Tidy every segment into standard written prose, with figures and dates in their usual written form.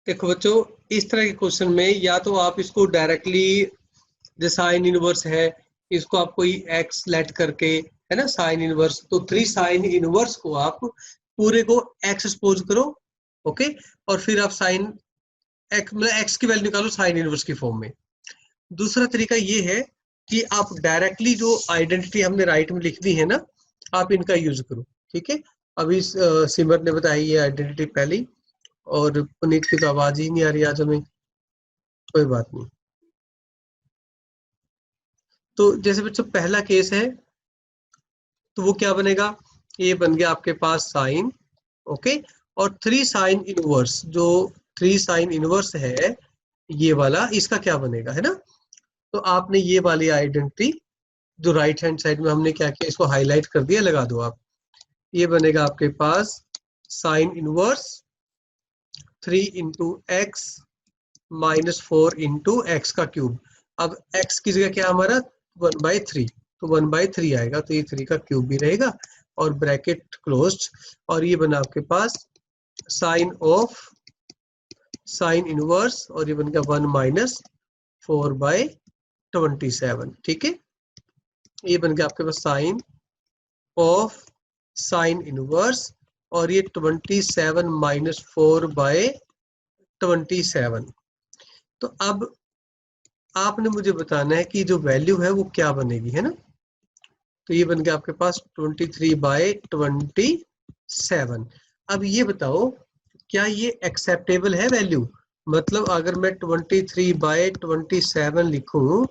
देखो बच्चों, इस तरह के क्वेश्चन में या तो आप इसको डायरेक्टली जो साइन इनवर्स है इसको आप कोई एक्स लेट करके, है ना, साइन इनवर्स, तो 3 साइन इनवर्स को आप पूरे को एक्स सपोज करो, ओके, और फिर आप साइन एक्स मतलब एक्स की वैल्यू निकालो साइन इनवर्स की फॉर्म में। दूसरा तरीका ये है कि आप डायरेक्टली जो आइडेंटिटी हमने राइट में लिख दी है ना, आप इनका यूज करो, ठीक है। अभी सिमर ने बताई ये आइडेंटिटी पहली, और पुनीत की तो आवाज ही नहीं आ रही आज हमें, कोई बात नहीं। तो जैसे बच्चों पहला केस है, तो वो क्या बनेगा, ये बन गया आपके पास साइन, ओके, और 3 साइन इनवर्स, जो 3 साइन इनवर्स है ये वाला, इसका क्या बनेगा, है ना। तो आपने ये वाली आइडेंटिटी जो राइट हैंड साइड में हमने क्या किया, इसको हाईलाइट कर दिया, लगा दो आप। ये बनेगा आपके पास sine inverse 3 into x minus 4 into x का क्यूब। अब एक्स की जगह क्या हमारा 1/3, तो 1/3 आएगा, तो ये 3 का क्यूब भी रहेगा और ब्रैकेट क्लोज्ड, और ये बना आपके पास साइन ऑफ साइन इनवर्स, और ये बन गया 1 माइनस 4/27, ठीक है। ये बन गया आपके पास साइन ऑफ साइन इनवर्स, और ये 27 माइनस 4/27। तो अब आपने मुझे बताना है कि जो वैल्यू है वो क्या बनेगी, है ना। तो ये बन गया आपके पास 23/27। अब ये बताओ क्या ये एक्सेप्टेबल है वैल्यू, मतलब अगर मैं 23/27 लिखूं,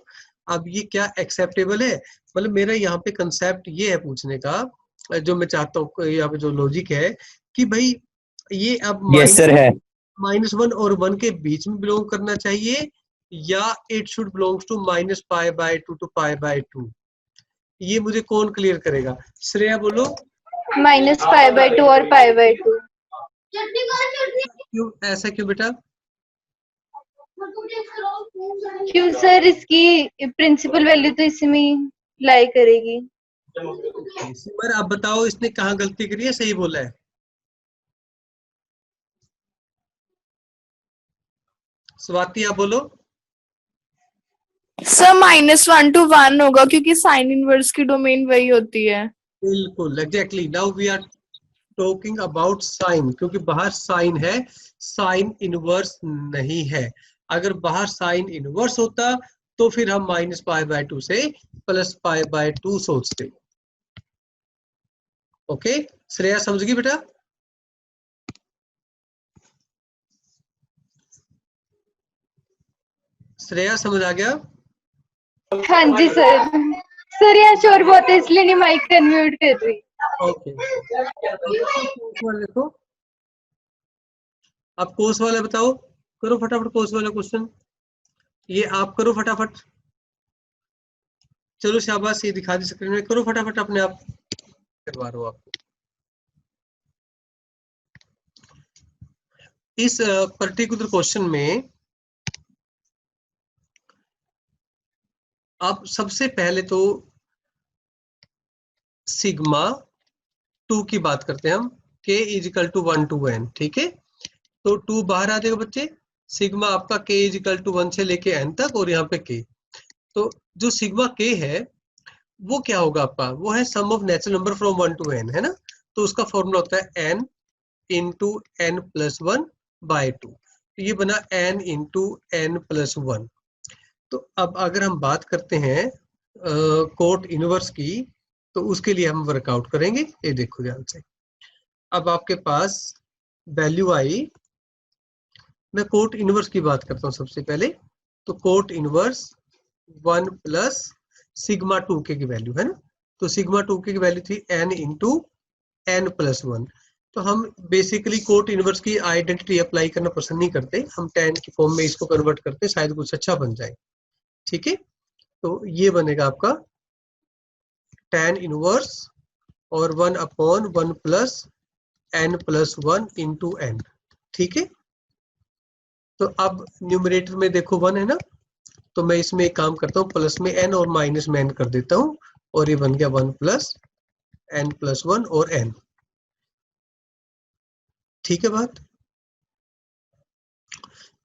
अब ये क्या एक्सेप्टेबल है, मतलब मेरा यहाँ पे कंसेप्ट ये है पूछने का, जो मैं चाहता हूँ यहाँ पे जो लॉजिक है कि भाई ये अब यस सर है। -1 और 1 के बीच में बिलोंग करना चाहिए, या it should belongs to -π/2 to π/2, ये मुझे कौन क्लियर करेगा, श्रेया बोलो। -π/2 और π/2। क्यों ऐसा, क्यों बेटा? क्यों सर, इसकी प्रिंसिपल वैल्यू तो इसमें लाई करेगी। सिमर आप बताओ इसने कहाँ गलती करी है, सही बोला है? स्वाति आप बोलो। सर -1 to 1 होगा क्योंकि साइन इनवर्स की डोमेन वही होती है। बिल्कुल exactly, now we are talking about sine, क्योंकि बाहर साइन है, साइन इनवर्स नहीं है। अगर बाहर साइन इनवर्स होता तो फिर हम -π/2 से +π/2 सोचते। ओके, श्रेया समझ गई बेटा? श्रेया समझ आ गया? हाँ जी सर। सर यहाँ शोर बहुत है इसलिए नहीं माइक अनम्यूट कर रही। ओके, देखो अब कोर्स वाला बताओ, करो फटाफट कोर्स वाला क्वेश्चन, ये आप करो फटाफट। चलो शाबाश, ये दिखा दी स्क्रीन में, करो फटाफट, अपने आप करवा रहा हूं आपको। इस पर्टिकुलर क्वेश्चन में आप सबसे पहले तो सिग्मा 2 की बात करते हैं हम, k = 1 to n, ठीक है। तो 2 बाहर आ जाएगा बच्चे, सिग्मा आपका k = 1 से लेके n तक, और यहाँ पे k, तो जो सिग्मा k है वो क्या होगा आपका, वो है sum of natural number from 1 to n, है ना। तो उसका फॉर्मूला होता है n इंटू n+1/2, तो ये बना n इंटू n+1। तो अब अगर हम बात करते हैं कोट इनवर्स की, तो उसके लिए हम वर्कआउट करेंगे, ये देखो ध्यान से। अब आपके पास वैल्यू आई, मैं कोट इनवर्स की बात करता हूँ सबसे पहले, तो cot inverse 1 plus sigma 2k की वैल्यू, है ना। तो सिग्मा 2k की वैल्यू थी n इंटू n+1। तो हम बेसिकली कोट इनवर्स की आइडेंटिटी अप्लाई करना पसंद नहीं करते, हम tan की फॉर्म में इसको कन्वर्ट करते, शायद कुछ अच्छा बन जाए, ठीक है। तो ये बनेगा आपका tan इनवर्स और 1/1 प्लस n+1 इंटू n, ठीक है। तो अब न्यूमरेटर में देखो 1 है ना, तो मैं इसमें एक काम करता हूँ, प्लस में n और माइनस में n कर देता हूँ, और ये बन गया 1 प्लस n+1 और n, ठीक है बात।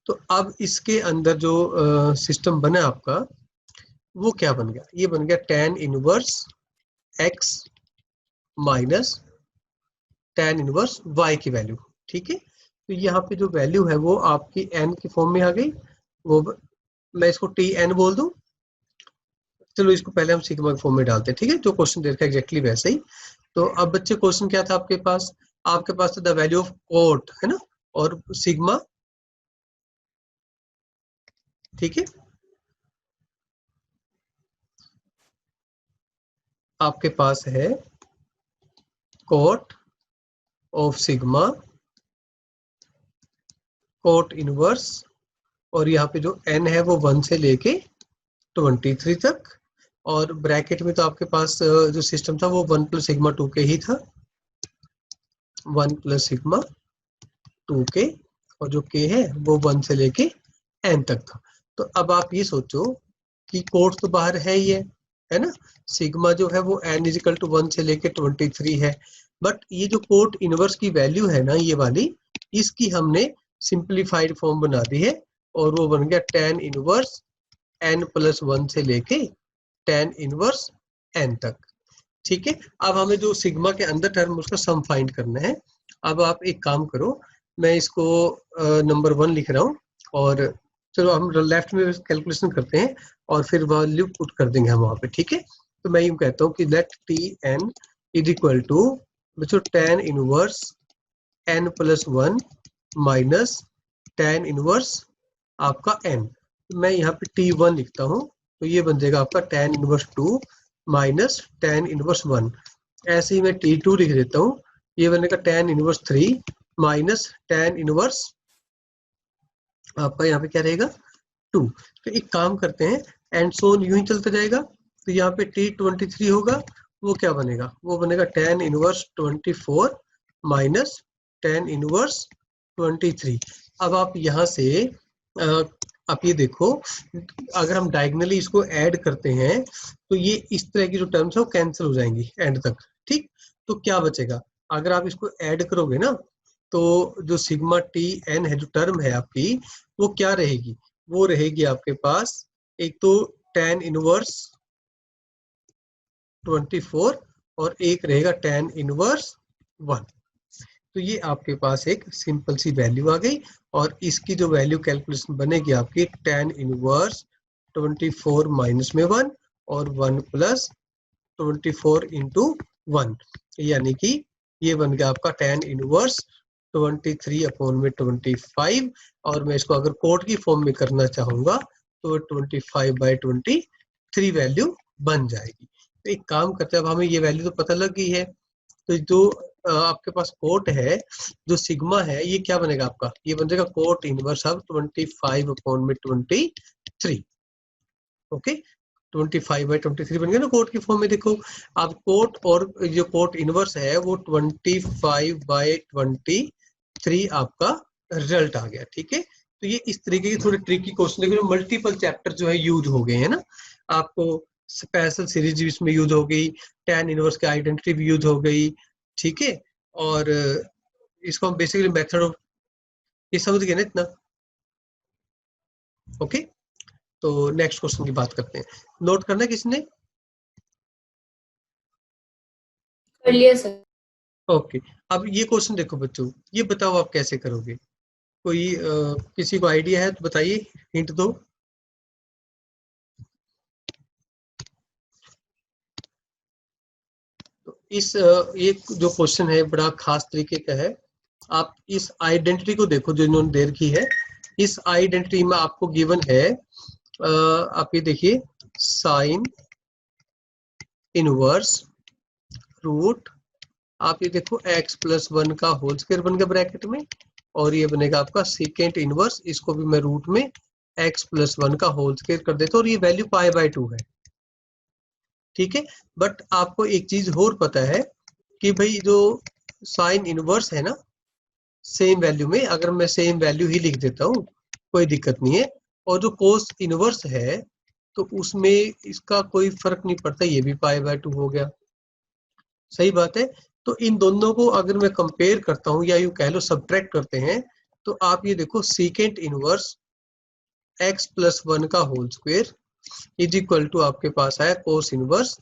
तो अब इसके अंदर जो सिस्टम बना आपका वो क्या बन गया, ये बन गया tan inverse x minus tan inverse y की वैल्यू। ठीक है, तो यहाँ पे जो वैल्यू है वो आपकी n की फॉर्म में आ गई, वो मैं इसको tn बोल दूं। चलो इसको पहले हम सिग्मा के फॉर्म में डालते हैं, ठीक है, जो क्वेश्चन दे रखा है एग्जैक्टली वैसे ही। तो अब बच्चे क्वेश्चन क्या था आपके पास, आपके पास द वैल्यू ऑफ कोट है ना, और सिग्मा, ठीक है, आपके पास है cot of sigma, cot inverse, और यहाँ पे जो n है वो 1 से लेके 23 तक, और ब्रैकेट में तो आपके पास जो सिस्टम था वो 1 प्लस सिग्मा 2 के ही था, 1 प्लस सिग्मा 2 के, और जो k है वो 1 से लेके n तक था। तो अब आप ये सोचो कि कोट तो बाहर है ही है ना, सिग्मा जो है वो n इजिकल टू 1 से लेके 23 है, बट ये जो कोट इनवर्स की वैल्यू है ना ये वाली, इसकी हमने सिंप्लीफाइड फॉर्म बना दी है, और वो बन गया tan इनवर्स n प्लस 1 से लेके tan इनवर्स n तक। ठीक है, अब हमें जो सिग्मा के अंदर टर्म उसका सम फाइंड करना है। अब आप एक काम करो, मैं इसको नंबर 1 लिख रहा हूँ, और चलो हम लेफ्ट में कैलकुलेशन करते हैं और फिर वैल्यू पुट कर देंगे हम वहाँ पे। ठीक है, तो मैं यूँ कहता हूँ कि let T N is equal to बच्चों tan inverse n plus 1 minus tan inverse आपका n। मैं यहाँ पे t1 लिखता हूँ, तो ये बन जाएगा आपका tan inverse 2 minus tan inverse 1। ऐसे ही मैं t2 लिख देता हूँ, ये बनेगा tan inverse 3 minus tan inverse आपका यहाँ पे क्या रहेगा 2। तो एक काम करते हैं, एंड सोन यूं ही चलता जाएगा, तो यहाँ पे t23 होगा, वो क्या बनेगा, वो बनेगा tan inverse 24 minus tan inverse 23। अब आप यहाँ से आप ये देखो, अगर हम डायगनली इसको ऐड करते हैं तो ये इस तरह की जो टर्म्स है वो कैंसिल हो जाएंगी एंड तक। ठीक, तो क्या बचेगा, अगर आप इसको ऐड करोगे ना, तो जो सिग्मा टी एन है जो टर्म है आपकी, वो क्या रहेगी, वो रहेगी आपके पास एक तो tan इनवर्स 24 और एक रहेगा tan इनवर्स 1। तो ये आपके पास एक सिंपल सी वैल्यू आ गई, और इसकी जो वैल्यू कैलकुलेशन बनेगी आपकी tan इनवर्स 24 माइनस में 1 और 1 प्लस 24 इंटू 1, यानी कि ये बन गया आपका tan इनवर्स 23 अपॉन में 25, और मैं इसको अगर कोट की फॉर्म में करना चाहूंगा तो 25/23 वैल्यू बन जाएगी। तो एक काम करते हैं, अब हमें ये वैल्यू तो पता लग गई है, तो जो आपके पास कोट है, जो सिग्मा है, ये क्या बनेगा आपका, ये बन जाएगा कोट इनवर्स ऑफ 25 अपॉन में 23। ओके, 25/23 बन गया ना कोट की फॉर्म में। देखो अब कोट और जो कोट इनवर्स है वो 25/23 आपका रिजल्ट आ गया। ठीक है, तो ये इस तरीके की थोड़ी ट्रिकी क्वेश्चन, देखो मल्टीपल चैप्टर जो है यूज हो गए हैं ना, आपको स्पेशल सीरीज इसमें यूज हो गई, tan इनवर्स की आइडेंटिटी भी यूज हो गई। ठीक है, और इसको हम बेसिकली मेथड ऑफ, ये समझ गए ना इतना। ओके, तो नेक्स्ट क्वेश्चन की बात करते हैं, नोट करना है किसने, कर लिया सर। ओके, अब ये क्वेश्चन देखो बच्चों, ये बताओ आप कैसे करोगे, कोई किसी को आइडिया है तो बताइए, हिंट दो। तो इस ये जो क्वेश्चन है बड़ा खास तरीके का है। आप इस आइडेंटिटी को देखो जो इन्होंने दे रखी है, इस आइडेंटिटी में आपको गिवन है, आप ये देखिए, साइन इनवर्स रूट, आप ये देखो x प्लस 1 का होल स्क्वायर बन गया ब्रैकेट में, और ये बनेगा आपका सेकेंड इनवर्स, इसको भी मैं रूट में x प्लस 1 का होल स्क्वायर कर देता हूँ, और ये वैल्यू π/2 है। ठीक है, बट आपको एक चीज और पता है कि भाई जो साइन इनवर्स है ना, सेम वैल्यू में अगर मैं सेम वैल्यू ही लिख देता हूँ कोई दिक्कत नहीं है, और जो कोस इनवर्स है तो उसमें इसका कोई फर्क नहीं पड़ता, ये भी π/2 हो गया। सही बात है, तो इन दोनों को अगर मैं कंपेयर करता हूँ या यूं कह लो सब्ट्रैक्ट करते हैं, तो आप ये देखो सीकेंट इनवर्स x प्लस 1 का whole square is equal to आपके पास आया कोस इनवर्स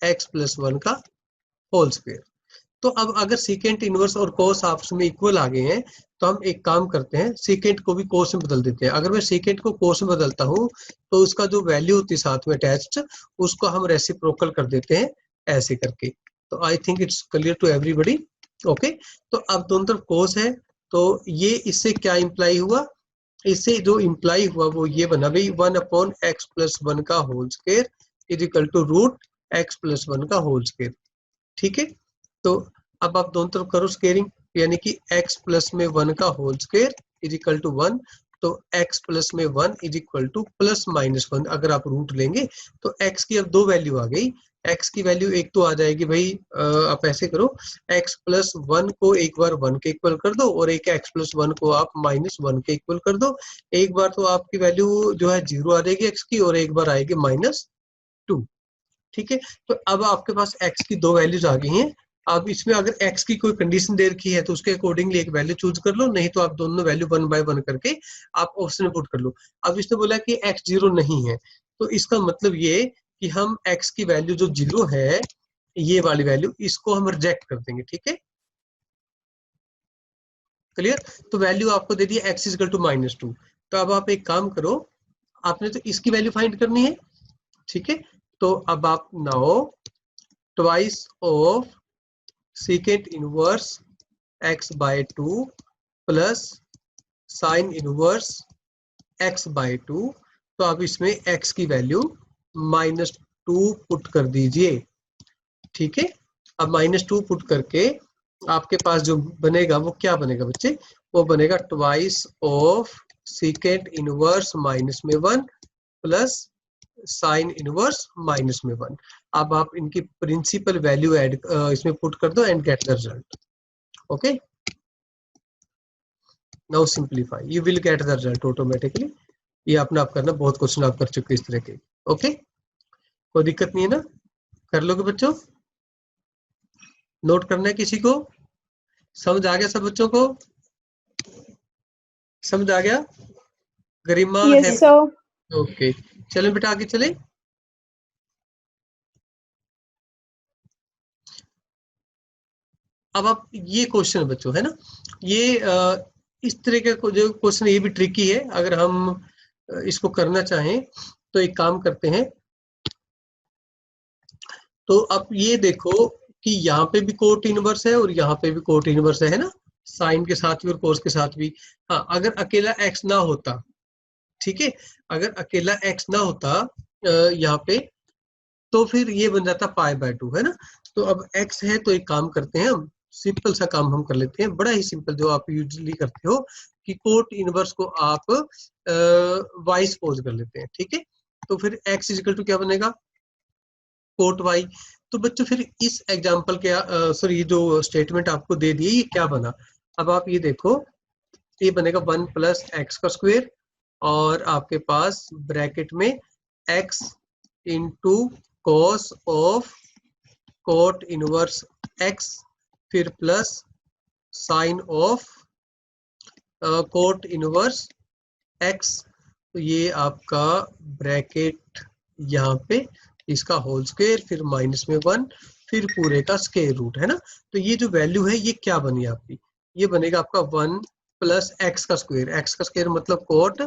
x प्लस 1 का होल स्क्वायर। तो अब अगर सीकेंट इनवर्स और कोस आपस में इक्वल आ गए हैं तो हम एक काम करते हैं, सीकेंट को भी कोस में बदल देते हैं। अगर मैं सीकेंट को कोस में बदलता हूँ तो उसका जो वैल्यू होती है साथ में अटैच्ड, उसको हम रेसिप्रोकल कर देते हैं ऐसे करके। तो I think it's clear to everybody. Okay, तो अब दोनों तरफ कोस है, तो ये इससे क्या इंप्लाई हुआ, इससे जो इंप्लाई हुआ वो ये बना भाई 1/x प्लस 1 का whole square is equal to root x plus 1 का होल स्क्वायर। ठीक है, तो अब आप दोनों तरफ करो स्क्वेयरिंग, यानी कि x प्लस में 1 का whole square is equal to 1, तो x प्लस में 1 is equal to plus minus 1। अगर आप रूट लेंगे तो x की अब दो वैल्यू आ गई। x की वैल्यू एक तो आ जाएगी भाई, आप ऐसे करो, x प्लस 1 को एक बार 1 के इक्वल कर दो और एक x प्लस 1 को आप माइनस 1 के इक्वल कर दो। एक बार तो आपकी वैल्यू जो है 0 आ जाएगी x की, और एक बार आएगी -2। ठीक है, तो अब आपके पास x की दो वैल्यूज आ गई हैं। अब इसमें अगर x की कोई कंडीशन दे रखी है तो उसके अकॉर्डिंगली एक वैल्यू चूज कर लो, नहीं तो आप दोनों वैल्यू 1 बाय 1 करके आप ऑप्शन में पुट कर लो। अब इसने बोला कि x 0 नहीं है, तो इसका मतलब ये कि हम x की वैल्यू जो 0 है, ये वाली वैल्यू, इसको हम रिजेक्ट कर देंगे। ठीक है, क्लियर। तो वैल्यू आपको दे दिया x इक्वल टू -2। तो अब आप एक काम करो, आपने तो इसकी वैल्यू फाइंड करनी है। ठीक है, तो अब आप now twice of secant inverse x by 2 plus sine inverse x by 2, तो आप इसमें x की वैल्यू -2 पुट कर दीजिए। ठीक है, अब -2 पुट करके आपके पास जो बनेगा वो क्या बनेगा बच्चे, वो बनेगा twice of secant inverse -1 plus sine inverse -1। अब आप इनकी प्रिंसिपल वैल्यू ऐड इसमें पुट कर दो and get the result. Okay, now simplify, you will get the result automatically. ये अपना आप करना, बहुत क्वेश्चन आप कर चुके इस तरह के। ओके, कोई दिक्कत नहीं है ना, कर लोगे बच्चों? नोट करना है किसी को? समझ आ गया सब बच्चों को? समझ आ गया? गरिमा है? Yes, sir. ओके, चलो बेटा आगे चले। अब आप ये क्वेश्चन बच्चों है ना, ये इस तरह का जो क्वेश्चन ये भी ट्रिकी है। अगर हम इसको करना चाहें तो एक काम करते हैं, तो आप ये देखो कि यहाँ पे भी कोट इनवर्स है और यहाँ पे भी कोट इनवर्स है ना, साइन के साथ भी और कोस के साथ भी। हाँ, अगर अकेला x ना होता, ठीक है, अगर अकेला x ना होता यहाँ पे, तो फिर ये बन जाता π/2 है ना। तो अब x है, तो एक काम करते हैं, हम सिंपल सा काम हम कर लेते हैं, बड़ा ही सिंपल जो आप यूजुअली करते हो कि कोट इनवर्स को आप y सपोज कर लेते हैं। ठीक है, तो फिर x इक्वल टू क्या बनेगा, कोट y। तो बच्चों फिर इस एग्जांपल के सॉरी जो स्टेटमेंट आपको दे दिए ये क्या बना, अब आप ये देखो, ये बनेगा 1 प्लस एक्स का स्क्वायर और आपके पास ब्रैकेट में x into cos of cot inverse x, फिर plus sign of cot inverse x। तो ये आपका ब्रैकेट यहाँ पे इसका होल स्क्वायर, फिर -1, फिर पूरे का स्क्वायर रूट है ना। तो ये जो वैल्यू है ये क्या बनी आपकी, ये बनेगा आपका 1 प्लस एक्स का स्क्वायर। एक्स का स्क्वायर मतलब कोट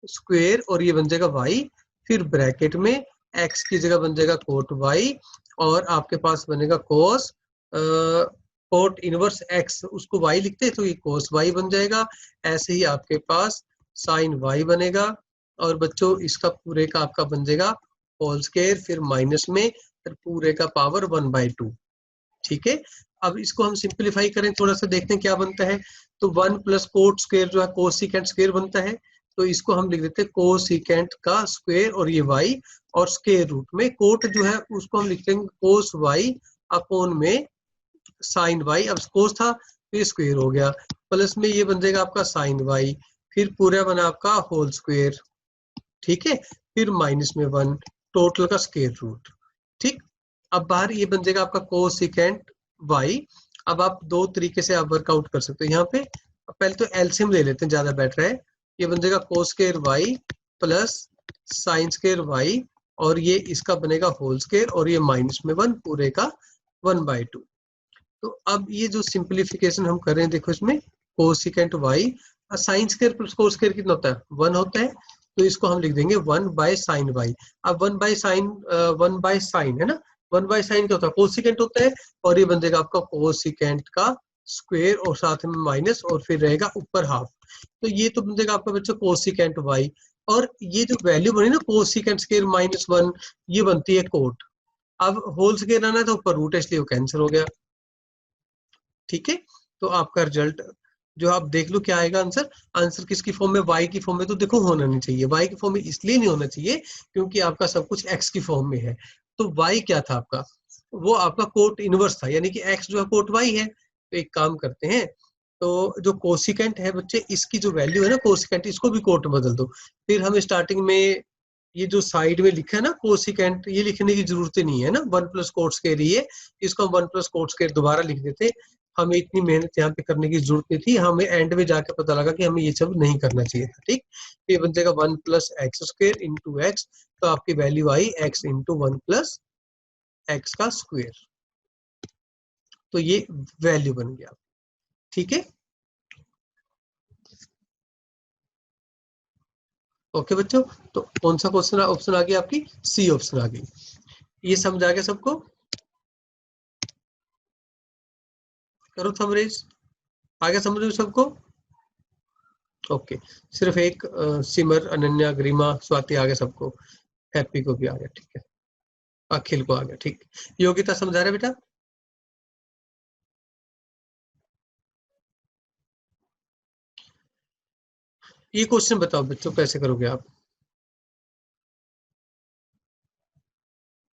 स्क्वायर, और ये बन जाएगा y, फिर ब्रैकेट में x की जगह बन जाएगा कोट y, और आपके पास बनेगा कोस कोट इनवर्स x, उसको y लिखते हैं तो ये कोस y बन जाएगा। ऐसे ही आपके पास साइन y बनेगा, और बच्चों इसका पूरे का आपका बन जाएगा होल स्क्वायर, फिर माइनस में, फिर पूरे का पावर 1/2। ठीक है, अब इसको हम सिंपलीफाई करें, थोड़ा सा देखते हैं क्या बनता है। तो 1 प्लस कोट स्क्वायर जो है कोसिकेंट स्क्वायर बनता है, तो इसको हम लिख देते हैं कोसिकेंट का स्क्वायर, और ये y, और स्क्वायर रूट में कोट जो है उसको हम लिख देंगे कोस y अपॉन में साइन y। अब कोस था फिर स्क्वायर हो गया, प्लस में ये बन जाएगा आपका साइन y, फिर पूरा बना आपका होल स्क्वायर। ठीक है, फिर -1, टोटल का स्क्वायर रूट। ठीक, अब बाहर ये बन जाएगा आपका कोसिकेंट y। अब आप दो तरीके से आप वर्कआउट कर सकते हो यहाँ पे। पहले तो एलसीएम ले लेते हैं, ज्यादा बेटर है। ये बन जाएगा cos square y, plus sine square y, और ये इसका बनेगा होल स्क्वायर, और ये माइनस में 1 पूरे का 1/2। तो अब ये जो सिंप्लीफिकेशन हम कर रहे हैं, देखो इसमें cosecant y, sine square plus cos square कितना होता है, 1 होता है, तो इसको हम लिख देंगे 1/sin वाई। अब 1/sin है ना, 1/sin क्या होता है, कोसिकेंट होता है, और ये बन जाएगा आपका कोसिकेंट का स्क्वायर और साथ में माइनस, और फिर रहेगा ऊपर हाफ। तो ये तो बन जाएगा आपका बच्चों कोसिकेंट वाई, और ये जो वैल्यू बनी ना कोसिकेंट स्क्वायर -1, ये बनती है कोट। अब होल स्क्वायर आना है तो ऊपर रूट है, इसलिए वो कैंसिल हो गया। ठीक है, तो आपका रिजल्ट जो आप देख लो क्या आएगा आंसर। आंसर किसकी फॉर्म में, वाई की फॉर्म में, तो देखो होना नहीं चाहिए। वाई की फॉर्म में इसलिए नहीं होना चाहिए क्योंकि आपका सब कुछ एक्स की फॉर्म में है। तो वाई क्या था आपका, वो आपका कोट इनवर्स था, यानी कि एक्स जो है कोट वाई है। तो एक काम करते हैं, तो जो कोसिकेंट है बच्चे, इसकी जो वैल्यू है ना कोसिकेंट, इसको भी कोट में बदल दो। फिर हम स्टार्टिंग में ये जो साइड में लिखा है ना कोसिकेंट, ये लिखने की जरूरत ही नहीं है ना, 1 प्लस कोट स्क्वायर ही है, इसको हम 1 प्लस कोट स्क्वायर दोबारा लिख देते। हमें इतनी मेहनत यहाँ पे करने की जरूरत नहीं थी, हमें एंड में जाके पता लगा कि हमें ये सब नहीं करना चाहिए था। ठीक, ये बन जाएगा 1 plus x square into x, तो आपकी वैल्यू आई एक्स इंटू 1 प्लस एक्स का स्क्वायर, तो ये वैल्यू बन गया। ठीक है, ओके बच्चों, तो कौन सा क्वेश्चन ऑप्शन आ गया, आपकी सी ऑप्शन आ गई। ये समझ आ गया सबको, करो समरेज, आ गया समझ में सबको। ओके, सिर्फ एक सिमर, अनन्या, गरिमा, स्वाति आ गया सबको, हैप्पी को भी आ गया। ठीक है, अखिल को आ गया। ठीक, योगिता समझा रहे बेटा। ये क्वेश्चन बताओ बच्चों कैसे करोगे आप।